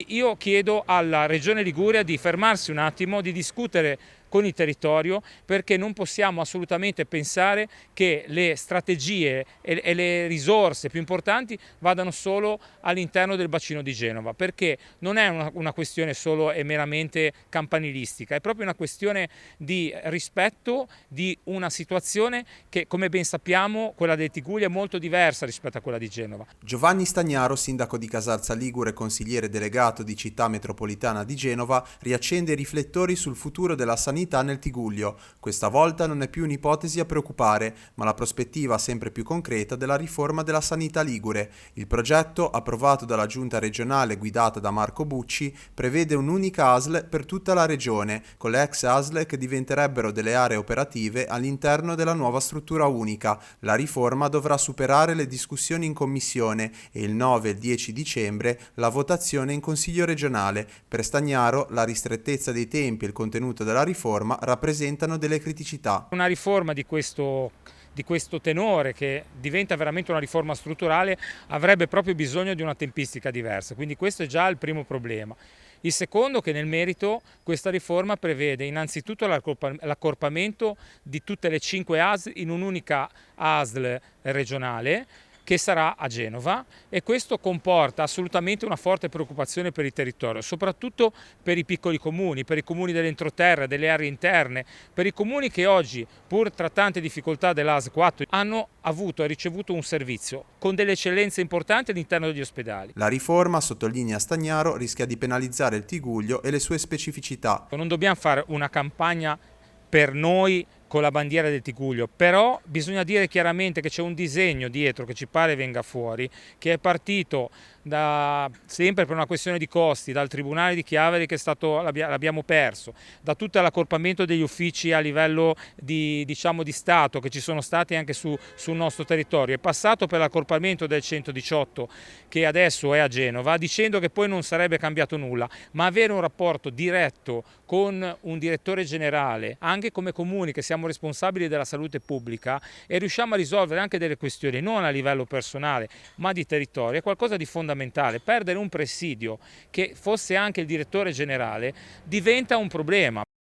io chiedo alla Regione Liguria di fermarsi un attimo, di discutere con il territorio, perché non possiamo assolutamente pensare che le strategie e le risorse più importanti vadano solo all'interno del bacino di Genova, perché non è una questione solo e meramente campanilistica, è proprio una questione di rispetto di una situazione che, come ben sappiamo, quella del Tigullio è molto diversa rispetto a quella di Genova. Giovanni Stagnaro, sindaco di Casalza Ligure e consigliere delegato di Città Metropolitana di Genova, riaccende i riflettori sul futuro della sanità nel Tigullio. Questa volta non è più un'ipotesi a preoccupare, ma la prospettiva sempre più concreta della riforma della sanità ligure. Il progetto, approvato dalla giunta regionale guidata da Marco Bucci, prevede un'unica ASL per tutta la regione, con le ex ASL che diventerebbero delle aree operative all'interno della nuova struttura unica. La riforma dovrà superare le discussioni in commissione e il 9 e il 10 dicembre la votazione in Consiglio regionale. Per Stagnaro la ristrettezza dei tempi e il contenuto della riforma rappresentano delle criticità. Una riforma di questo tenore, che diventa veramente una riforma strutturale, avrebbe proprio bisogno di una tempistica diversa, quindi questo è già il primo problema. Il secondo, che nel merito questa riforma prevede innanzitutto l'accorpamento di tutte le 5 ASL in un'unica ASL regionale, che sarà a Genova, e questo comporta assolutamente una forte preoccupazione per il territorio, soprattutto per i piccoli comuni, per i comuni dell'entroterra, delle aree interne, per i comuni che oggi, pur tra tante difficoltà dell'AS 4, hanno avuto e ricevuto un servizio con delle eccellenze importanti all'interno degli ospedali. La riforma, sottolinea Stagnaro, rischia di penalizzare il Tigullio e le sue specificità. Non dobbiamo fare una campagna per noi con la bandiera del Tigullio, però bisogna dire chiaramente che c'è un disegno dietro che ci pare venga fuori, che è partito sempre per una questione di costi, dal Tribunale di Chiavari che l'abbiamo perso, da tutto l'accorpamento degli uffici a livello di Stato che ci sono stati anche sul nostro territorio, è passato per l'accorpamento del 118 che adesso è a Genova, dicendo che poi non sarebbe cambiato nulla, ma avere un rapporto diretto con un direttore generale, anche come comuni che siamo responsabili della salute pubblica e riusciamo a risolvere anche delle questioni non a livello personale ma di territorio, è qualcosa di fondamentale. Perdere un presidio che fosse anche il direttore generale diventa un problema.